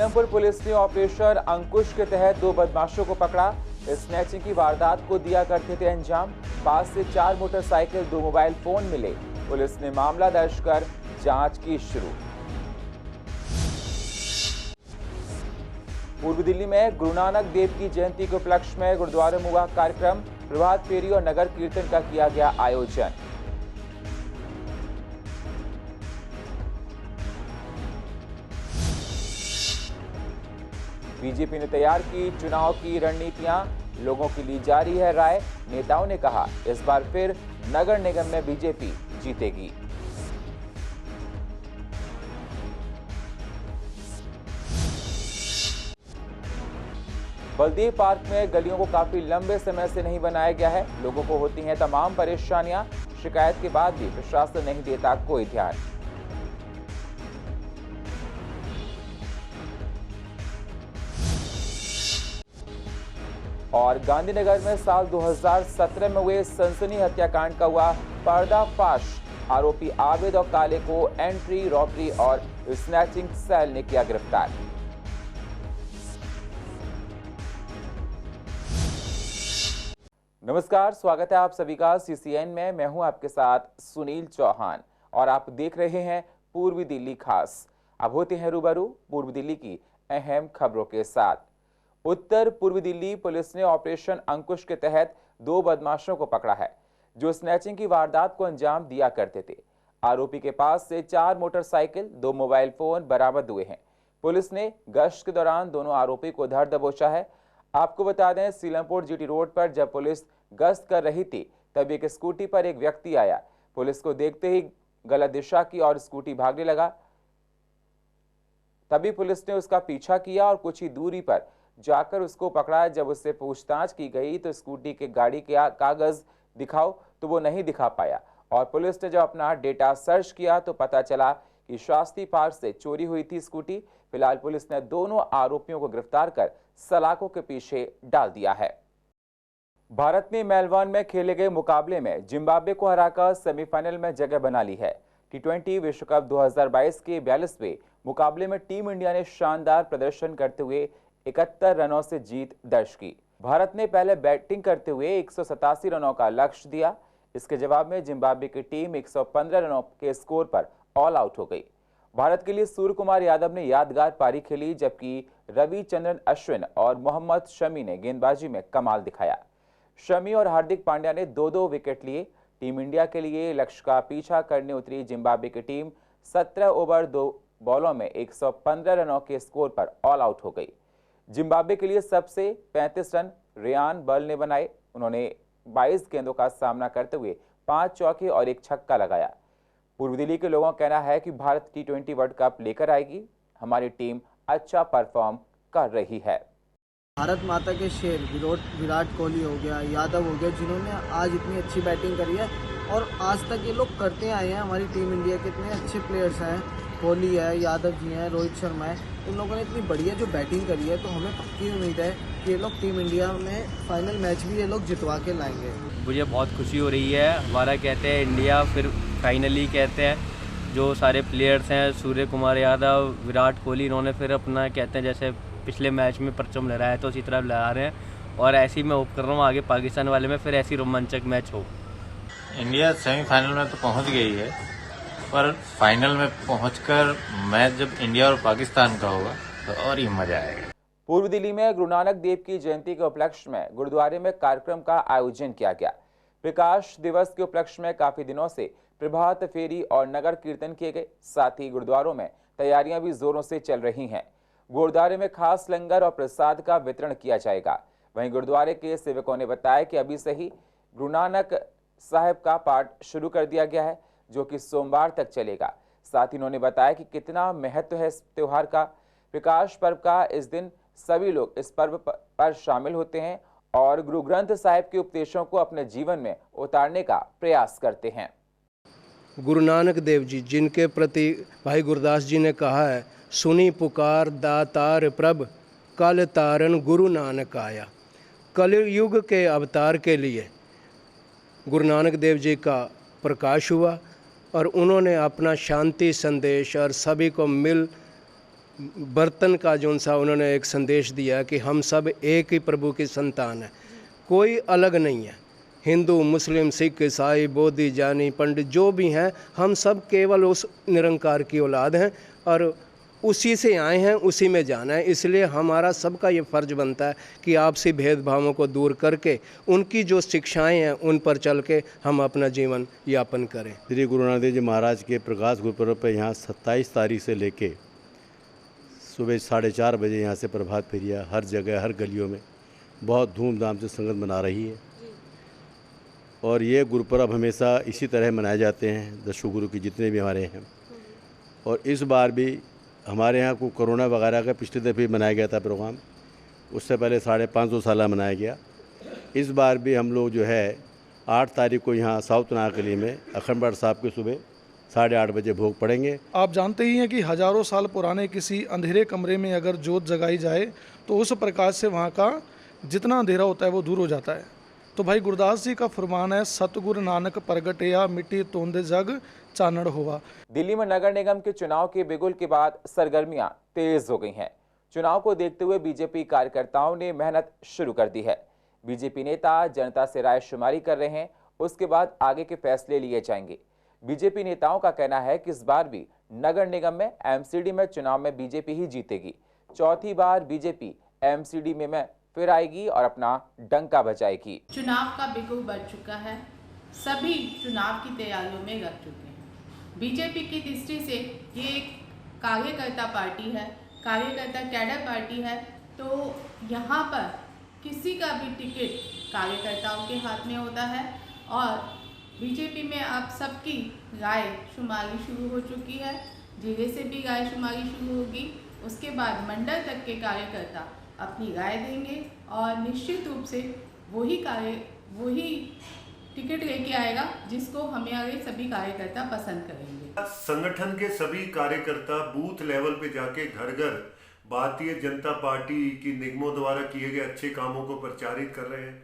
Seelampur police ने operation अंकुश के तहत 2 बदमाशों को पकड़ा। स्नैचिंग की वारदात को दिया करते थे अंजाम। पास से 4 मोटरसाइकिल, 2 मोबाइल फोन मिले। पुलिस ने मामला दर्ज कर जांच की शुरू। पूर्व दिल्ली में गुरु नानक देव की जयंती के उपलक्ष्य में गुरुद्वारे में हुआ कार्यक्रम। प्रभात फेरी और नगर कीर्तन का किया गया आयोजन। बीजेपी ने तैयार की चुनाव की रणनीतियां, लोगों की ली जा रही है राय। नेताओं ने कहा इस बार फिर नगर निगम में बीजेपी जीतेगी। बलदेव पार्क में गलियों को काफी लंबे समय से नहीं बनाया गया है। लोगों को होती हैं तमाम परेशानियां। शिकायत के बाद भी प्रशासन नहीं देता कोई ध्यान। और गांधीनगर में साल 2017 में हुए सनसनी हत्याकांड का हुआ पर्दाफाश। आरोपी आबिद और काले को एंट्री, रॉबरी और स्नैचिंग सेल ने किया गिरफ्तार। नमस्कार, स्वागत है आप सभी का सीसीएन में। मैं हूं आपके साथ सुनील चौहान और आप देख रहे हैं पूर्वी दिल्ली खास। अब होते हैं रूबरू पूर्व दिल्ली की अहम खबरों के साथ। उत्तर पूर्व दिल्ली पुलिस ने ऑपरेशन अंकुश के तहत 2 बदमाशों को पकड़ा है जो स्नैचिंग की वारदात को अंजाम दिया करते थे। आरोपी के पास से 4 मोटरसाइकिल, 2 मोबाइल फोन बरामद हुए हैं। पुलिस ने गश्त के दौरान दोनों आरोपी को धर दबोचा है। आपको बता दें, सीलमपुर जीटी रोड पर जब पुलिस गश्त कर रही थी तब एक स्कूटी पर एक व्यक्ति आया। पुलिस को देखते ही गलत दिशा की और स्कूटी भागने लगा। तभी पुलिस ने उसका पीछा किया और कुछ ही दूरी पर जाकर उसको पकड़ा। जब उससे पूछताछ की गई तो स्कूटी के गाड़ी के कागज दिखाओ तो वो नहीं दिखा पाया। और पुलिस ने जब अपना डेटा सर्च किया तो पता चला कि शास्त्री पार्क से चोरी हुई थी स्कूटी। फिलहाल पुलिस ने दोनों आरोपियों को गिरफ्तार कर सलाखों के पीछे डाल दिया है। भारत ने मेलबर्न में खेले गए मुकाबले में जिम्बाब्वे को हराकर सेमीफाइनल में जगह बना ली है। टी20 विश्व कप 2022 के 42वें मुकाबले में टीम इंडिया ने शानदार प्रदर्शन करते हुए 71 रनों से जीत दर्ज की। भारत ने पहले बैटिंग करते हुए 187 रनों का लक्ष्य दिया। इसके जवाब में जिम्बाब्वे की टीम 115 रनों के स्कोर पर ऑल आउट हो गई। भारत के लिए सूर्य कुमार यादव ने यादगार पारी खेली, जबकि रविचंद्रन अश्विन और मोहम्मद शमी ने गेंदबाजी में कमाल दिखाया। शमी और हार्दिक पांड्या ने 2-2 विकेट लिए। टीम इंडिया के लिए लक्ष्य का पीछा करने उतरी जिम्बाब्वे की टीम 17 ओवर 2 बॉलों में 115 रनों के स्कोर पर ऑल आउट हो गई। जिम्बाब्वे के लिए सबसे 35 रन रेयान बर्ल ने बनाए। उन्होंने 22 गेंदों का सामना करते हुए 5 चौके और 1 छक्का लगाया। पूर्व दिल्ली के लोगों का कहना है कि भारत टी20 वर्ल्ड कप लेकर आएगी। हमारी टीम अच्छा परफॉर्म कर रही है। भारत माता के शेर विराट कोहली हो गया, यादव हो गया, जिन्होंने आज इतनी अच्छी बैटिंग करी है और आज तक ये लोग करते आए हैं। हमारी टीम इंडिया के इतने अच्छे प्लेयर्स हैं, कोहली है, यादव जी हैं, रोहित शर्मा है, इन लोगों ने इतनी बढ़िया जो बैटिंग करी है, तो हमें पक्की उम्मीद है कि ये लोग टीम इंडिया में फाइनल मैच भी ये लोग जितवा के लाएंगे। मुझे बहुत खुशी हो रही है। हमारा कहते हैं इंडिया, फिर फाइनली कहते हैं जो सारे प्लेयर्स हैं, सूर्य कुमार यादव, विराट कोहली, इन्होंने फिर अपना कहते हैं जैसे पिछले मैच में परचम लहराया तो उसी तरह लहरा रहे हैं। और ऐसी मैं होप कर रहा हूँ आगे पाकिस्तान वाले में फिर ऐसी रोमांचक मैच हो। इंडिया सेमीफाइनल में तो पहुंच गई है, पर फाइनल में पहुंचकर मैच जब इंडिया और पाकिस्तान का होगा तो और ही मजा आएगा। पूर्व दिल्ली में गुरु नानक देव की जयंती के उपलक्ष्य में गुरुद्वारे में कार्यक्रम का आयोजन किया गया। प्रकाश दिवस के उपलक्ष्य में काफी दिनों से प्रभात फेरी और नगर कीर्तन किए गए। साथ ही गुरुद्वारों में तैयारियां भी जोरों से चल रही हैं। गुरुद्वारे में खास लंगर और प्रसाद का वितरण किया जाएगा। वहीं गुरुद्वारे के सेवकों ने बताया कि अभी से ही गुरु नानक साहिब का पाठ शुरू कर दिया गया है, जो कि सोमवार तक चलेगा। साथ ही उन्होंने बताया कि कितना महत्व है इस त्योहार का। प्रकाश पर्व का इस दिन सभी लोग इस पर्व पर शामिल होते हैं और गुरु ग्रंथ साहिब के उपदेशों को अपने जीवन में उतारने का प्रयास करते हैं। गुरु नानक देव जी, जिनके प्रति भाई गुरदास जी ने कहा है, सुनी पुकार दातार प्रभ, कल तारन गुरु नानक आया। कलयुग के अवतार के लिए गुरु नानक देव जी का प्रकाश हुआ और उन्होंने अपना शांति संदेश और सभी को बर्तन का जो सा उन्होंने एक संदेश दिया कि हम सब एक ही प्रभु की संतान है, कोई अलग नहीं है। हिंदू, मुस्लिम, सिख, ईसाई, बोधि, जानी, पंडित जो भी हैं, हम सब केवल उस निरंकार की औलाद हैं और उसी से आए हैं, उसी में जाना है। इसलिए हमारा सबका ये फ़र्ज बनता है कि आपसी भेदभावों को दूर करके उनकी जो शिक्षाएं हैं उन पर चल के हम अपना जीवन यापन करें। श्री गुरु नानक देव जी महाराज के प्रकाश गुरुपर्व पर यहाँ 27 तारीख से लेके सुबह 4:30 बजे यहाँ से प्रभात फेरिया हर जगह, हर गलियों में बहुत धूमधाम से संगत मना रही है। और ये गुरुपर्व हमेशा इसी तरह मनाए जाते हैं, दशों गुरु के जितने भी हमारे हैं। और इस बार भी हमारे यहाँ को कोरोना वगैरह का पिछले दफ़े मनाया गया था प्रोग्राम, उससे पहले 550 साल मनाया गया। इस बार भी हम लोग जो है 8 तारीख को यहाँ साउथ नारकली में अखंड पाठ साहब के सुबह 8:30 बजे भोग पड़ेंगे। आप जानते ही हैं कि हजारों साल पुराने किसी अंधेरे कमरे में अगर जोत जगाई जाए तो उस प्रकाश से वहाँ का जितना अंधेरा होता है वो दूर हो जाता है। तो भाई गुरदास जी का फरमान है, सतगुरु नानक प्रगटया मिट्टी तोंदे जग चानड़ हुआ। दिल्ली में नगर निगम के चुनाव के बिगुल के बाद सरगर्मियां तेज हो गई हैं। चुनाव को देखते हुए बीजेपी कार्यकर्ताओं ने मेहनत शुरू कर दी है। बीजेपी नेता जनता से राय शुमारी कर रहे हैं, उसके बाद आगे के फैसले लिए जाएंगे। बीजेपी नेताओं का कहना है कि इस बार भी नगर निगम में एमसीडी में चुनाव में बीजेपी ही जीतेगी। चौथी बार बीजेपी एमसीडी में फिर आएगी और अपना डंका बजाएगी। चुनाव का बिगुल बढ़ चुका है, सभी चुनाव की तैयारियों में लग चुके हैं। बीजेपी की दृष्टि से ये एक कार्यकर्ता पार्टी है, कार्यकर्ता कैडर पार्टी है, तो यहाँ पर किसी का भी टिकट कार्यकर्ताओं के हाथ में होता है। और बीजेपी में अब सबकी राय शुमारी शुरू हो चुकी है, जिले से भी राय शुमारी शुरू होगी। उसके बाद मंडल तक के कार्यकर्ता अपनी राय देंगे और निश्चित रूप से वही टिकट लेके आएगा जिसको हमारे सभी कार्यकर्ता पसंद करेंगे। संगठन के सभी कार्यकर्ता बूथ लेवल पे जाके घर घर भारतीय जनता पार्टी की निगमों द्वारा किए गए अच्छे कामों को प्रचारित कर रहे हैं।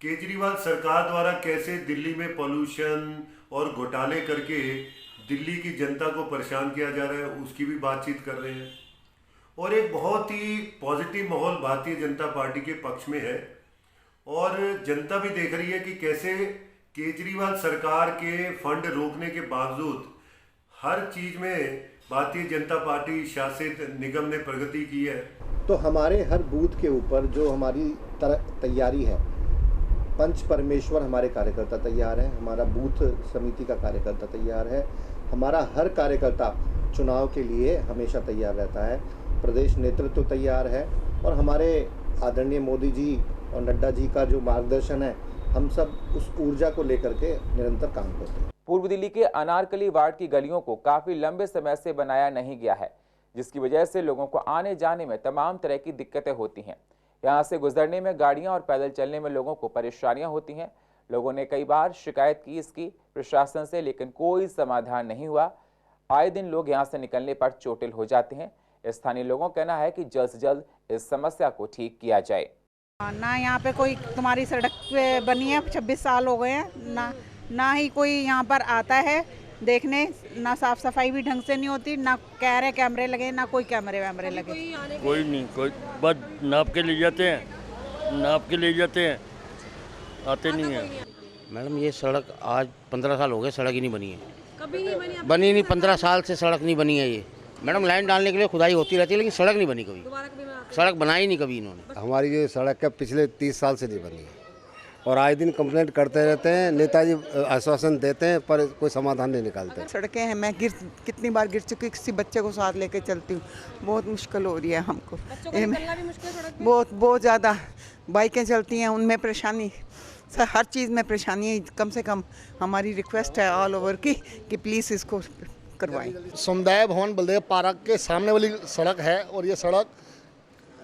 केजरीवाल सरकार द्वारा कैसे दिल्ली में पॉल्यूशन और घोटाले करके दिल्ली की जनता को परेशान किया जा रहा है, उसकी भी बातचीत कर रहे हैं। और एक बहुत ही पॉजिटिव माहौल भारतीय जनता पार्टी के पक्ष में है और जनता भी देख रही है कि कैसे केजरीवाल सरकार के फंड रोकने के बावजूद हर चीज में भारतीय जनता पार्टी शासित निगम ने प्रगति की है। तो हमारे हर बूथ के ऊपर जो हमारी तैयारी है, पंच परमेश्वर हमारे कार्यकर्ता तैयार है, हमारा बूथ समिति का कार्यकर्ता तैयार है, हमारा हर कार्यकर्ता चुनाव के लिए हमेशा तैयार रहता है, प्रदेश नेतृत्व तैयार है और हमारे आदरणीय मोदी जी और नड्डा जी का जो मार्गदर्शन है, हम सब उस ऊर्जा को लेकर के निरंतर काम करते हैं। पूर्व दिल्ली के अनारकली वार्ड की गलियों को काफी लंबे समय से बनाया नहीं गया है, जिसकी वजह से लोगों को आने जाने में तमाम तरह की दिक्कतें होती हैं। यहाँ से गुजरने में गाड़ियां और पैदल चलने में लोगों को परेशानियां होती हैं। लोगों ने कई बार शिकायत की इसकी प्रशासन से, लेकिन कोई समाधान नहीं हुआ। आए दिन लोग यहाँ से निकलने पर चोटिल हो जाते हैं। स्थानीय लोगों का कहना है कि जल्द से जल्द इस समस्या को ठीक किया जाए। ना यहाँ पे कोई तुम्हारी सड़क बनी है, 26 साल हो गए हैं, ना ही कोई यहाँ पर आता है देखने, ना साफ सफाई भी ढंग से नहीं होती, ना कैमरे लगे, ना कोई कैमरे वैमरे लगे। कोई नहीं, कोई बस नाप के ले जाते हैं, आते नहीं है। मैडम ये सड़क आज 15 साल हो गए, सड़क ही नहीं बनी है। कभी नहीं बनी नहीं, 15 साल से सड़क नहीं बनी है। ये मैडम लाइन डालने के लिए खुदाई होती रहती है, लेकिन सड़क नहीं बनी कभी, सड़क बनाई नहीं कभी इन्होंने। हमारी ये सड़क का पिछले 30 साल से नहीं बनी है और आए दिन कंप्लेंट करते रहते हैं, नेताजी आश्वासन देते हैं पर कोई समाधान नहीं निकालते। सड़कें हैं, मैं कितनी बार गिर चुकी, किसी बच्चे को साथ लेके चलती हूँ, बहुत मुश्किल हो रही है हमको, बहुत ज़्यादा। बाइकें चलती हैं उनमें परेशानी, हर चीज़ में परेशानी है। कम से कम हमारी रिक्वेस्ट है ऑल ओवर की कि प्लीज़ इसको करवाएं। समुदाय भवन बलदेव पार्क के सामने वाली सड़क है और ये सड़क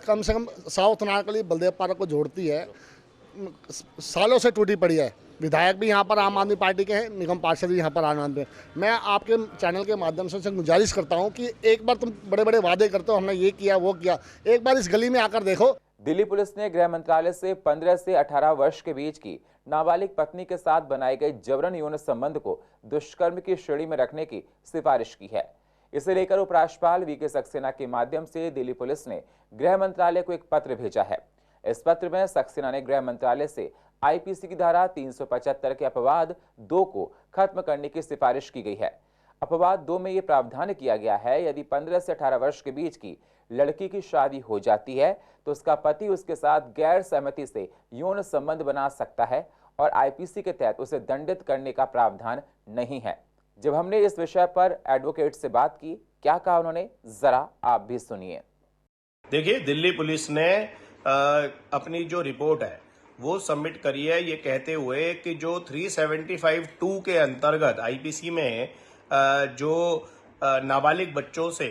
कम से कम साउथ नारकली बलदेव पार्क को जोड़ती है, सालों से टूटी पड़ी है। विधायक भी यहाँ पर आम आदमी पार्टी के हैं, निगम पार्षद भी यहाँ पर आम आदमी। मैं आपके चैनल के माध्यम से गुजारिश करता हूँ कि एक बार तुम बड़े बड़े वादे करते हो, हमने ये किया वो किया, एक बार इस गली में आकर देखो। दिल्ली पुलिस ने गृह मंत्रालय से 15 से 18 वर्ष के बीच की नाबालिग पत्नी के साथ बनाए गए जबरन यौन संबंध को दुष्कर्म की श्रेणी में रखने की सिफारिश की है। इसे लेकर उपराज्यपाल वीके सक्सेना के माध्यम से दिल्ली पुलिस ने गृह मंत्रालय को एक पत्र भेजा है। इस पत्र में सक्सेना ने गृह मंत्रालय से आईपीसी की धारा 375 के अपवाद 2 को खत्म करने की सिफारिश की गई है। अपवाद 2 में यह प्रावधान किया गया है, यदि 15 से 18 वर्ष के बीच की लड़की की शादी हो जाती है तो उसका पति उसके साथ गैर सहमति से यौन संबंध बना सकता है और आईपीसी के तहत उसे दंडित करने का प्रावधान नहीं है। जब हमने इस विषय पर एडवोकेट से बात की, क्या कहा उन्होंने, जरा आप भी सुनिए। देखिए, दिल्ली पुलिस ने अपनी जो रिपोर्ट है वो सबमिट करी है, ये कहते हुए कि जो 375(2) के अंतर्गत आईपीसी में जो नाबालिग बच्चों से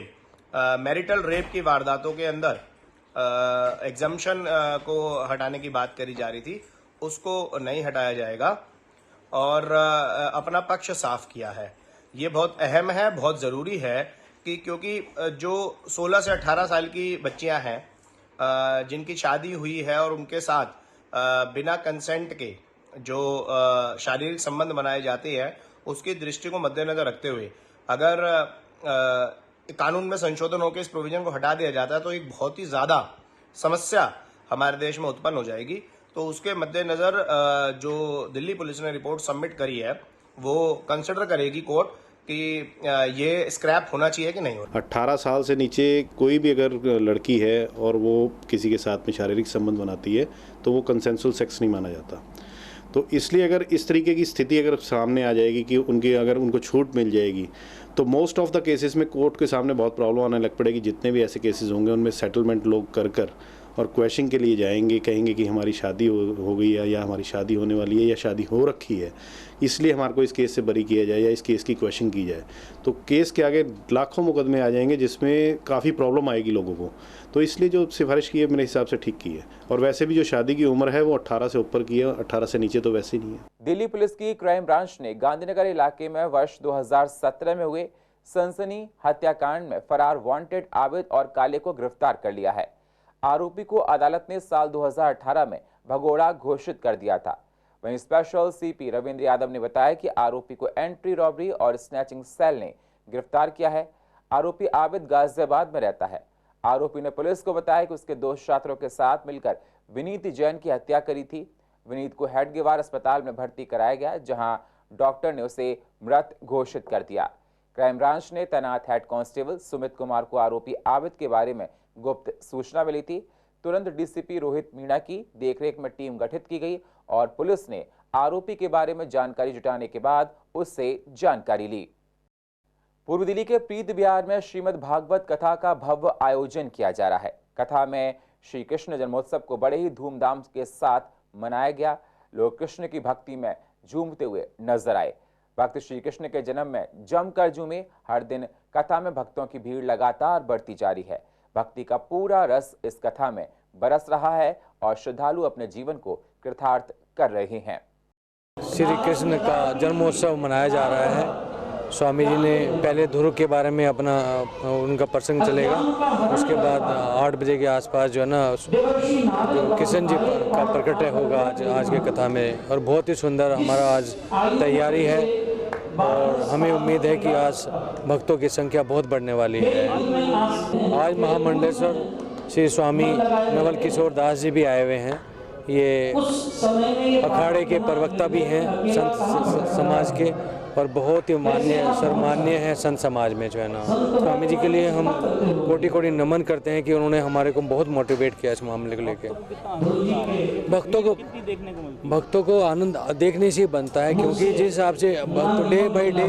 मैरिटल रेप की वारदातों के अंदर एग्जम्पशन को हटाने की बात करी जा रही थी, उसको नहीं हटाया जाएगा और अपना पक्ष साफ किया है। ये बहुत अहम है, बहुत ज़रूरी है कि क्योंकि जो 16 से 18 साल की बच्चियां हैं जिनकी शादी हुई है और उनके साथ बिना कंसेंट के जो शारीरिक संबंध बनाए जाते हैं, उसकी दृष्टि को मद्देनजर रखते हुए अगर कानून में संशोधन होकर इस प्रोविजन को हटा दिया जाता है तो एक बहुत ही ज़्यादा समस्या हमारे देश में उत्पन्न हो जाएगी। तो उसके मद्देनजर जो दिल्ली पुलिस ने रिपोर्ट सबमिट करी है वो कंसिडर करेगी कोर्ट कि ये स्क्रैप होना चाहिए कि नहीं। 18 साल से नीचे कोई भी अगर लड़की है और वो किसी के साथ में शारीरिक संबंध बनाती है तो वो कंसेंसुअल सेक्स नहीं माना जाता। तो इसलिए अगर इस तरीके की स्थिति अगर सामने आ जाएगी कि अगर उनको छूट मिल जाएगी तो मोस्ट ऑफ द केसेस में कोर्ट के सामने बहुत प्रॉब्लम आने लग पड़ेगी। जितने भी ऐसे केसेस होंगे उनमें सेटलमेंट लोग कर और क्वेश्चन के लिए जाएंगे, कहेंगे कि हमारी शादी हो गई है या हमारी शादी होने वाली है या शादी हो रखी है, इसलिए हमारे को इस केस से बरी किया जाए या इस केस की क्वेश्चन की जाए। तो केस के आगे लाखों मुकदमे आ जाएंगे जिसमें काफ़ी प्रॉब्लम आएगी लोगों को। तो इसलिए जो सिफारिश की है मेरे हिसाब से ठीक की है। और वैसे भी जो शादी की उम्र है वो 18 से ऊपर की है, 18 से नीचे तो वैसे ही नहीं है। दिल्ली पुलिस की क्राइम ब्रांच ने गांधीनगर इलाके में वर्ष 2017 में हुए सनसनी हत्याकांड में फरार वांटेड आबिद और काले को गिरफ्तार कर लिया है। आरोपी को अदालत ने साल 2018 में भगोड़ा घोषित कर दिया था। वहीं स्पेशल सीपी रविंद्र यादव ने बताया कि आरोपी को एंट्री रॉबरी और स्नैचिंग सेल ने गिरफ्तार किया है। आरोपी आबिद गाजियाबाद में रहता है। आरोपी ने पुलिस को बताया कि उसके 2 छात्रों के साथ मिलकर विनीत जैन की हत्या करी थी। विनीत को हेडगेवार अस्पताल में भर्ती कराया गया, जहां डॉक्टर ने उसे मृत घोषित कर दिया। क्राइम ब्रांच ने तैनात हेड कांस्टेबल सुमित कुमार को आरोपी आबिद के बारे में गुप्त सूचना मिली थी। तुरंत डीसीपी रोहित मीणा की देखरेख में टीम गठित की गई और पुलिस ने आरोपी के बारे में जानकारी जुटाने के बाद उससे जानकारी ली। पूर्व दिल्ली के प्रीत बिहार में श्रीमद् भागवत कथा का भव्य आयोजन किया जा रहा है। कथा में श्री कृष्ण जन्मोत्सव को बड़े ही धूमधाम के साथ मनाया गया। लोग कृष्ण की भक्ति में झूमते हुए नजर आए। भक्त श्री कृष्ण के जन्म में जमकर झूमे। हर दिन कथा में भक्तों की भीड़ लगातार बढ़ती जा रही है। भक्ति का पूरा रस इस कथा में बरस रहा है और श्रद्धालु अपने जीवन को कृतार्थ कर रहे हैं। श्री कृष्ण का जन्मोत्सव मनाया जा रहा है। स्वामी जी ने पहले ध्रुव के बारे में अपना उनका प्रसंग चलेगा, उसके बाद 8 बजे के आसपास जो है ना जो कृष्ण जी का प्रकट होगा आज के कथा में। और बहुत ही सुंदर हमारा आज तैयारी है और हमें उम्मीद है कि आज भक्तों की संख्या बहुत बढ़ने वाली है। आज महामंडलेश्वर श्री स्वामी नवल किशोर दास जी भी आए हुए हैं। ये अखाड़े के प्रवक्ता भी हैं संत समाज के और बहुत ही सर्वमान्य है संत समाज में जो है ना। स्वामी जी के लिए हम कोटि कोटि नमन करते हैं कि उन्होंने हमारे को बहुत मोटिवेट किया इस मामले को लेकर। भक्तों को आनंद देखने से बनता है, क्योंकि जिस हिसाब से भक्त डे बाई डे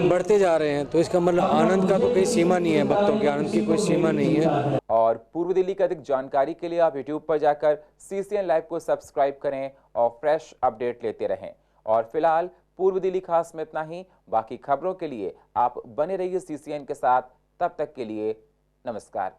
बढ़ते जा रहे हैं तो इसका मतलब आनंद का तो कोई सीमा नहीं है, भक्तों के आनंद की कोई सीमा नहीं है। और पूर्व दिल्ली की अधिक जानकारी के लिए आप YouTube पर जाकर CCN लाइव को सब्सक्राइब करें और फ्रेश अपडेट लेते रहें। और फिलहाल पूर्व दिल्ली खास में इतना ही। बाकी खबरों के लिए आप बने रहिए CCN के साथ। तब तक के लिए नमस्कार।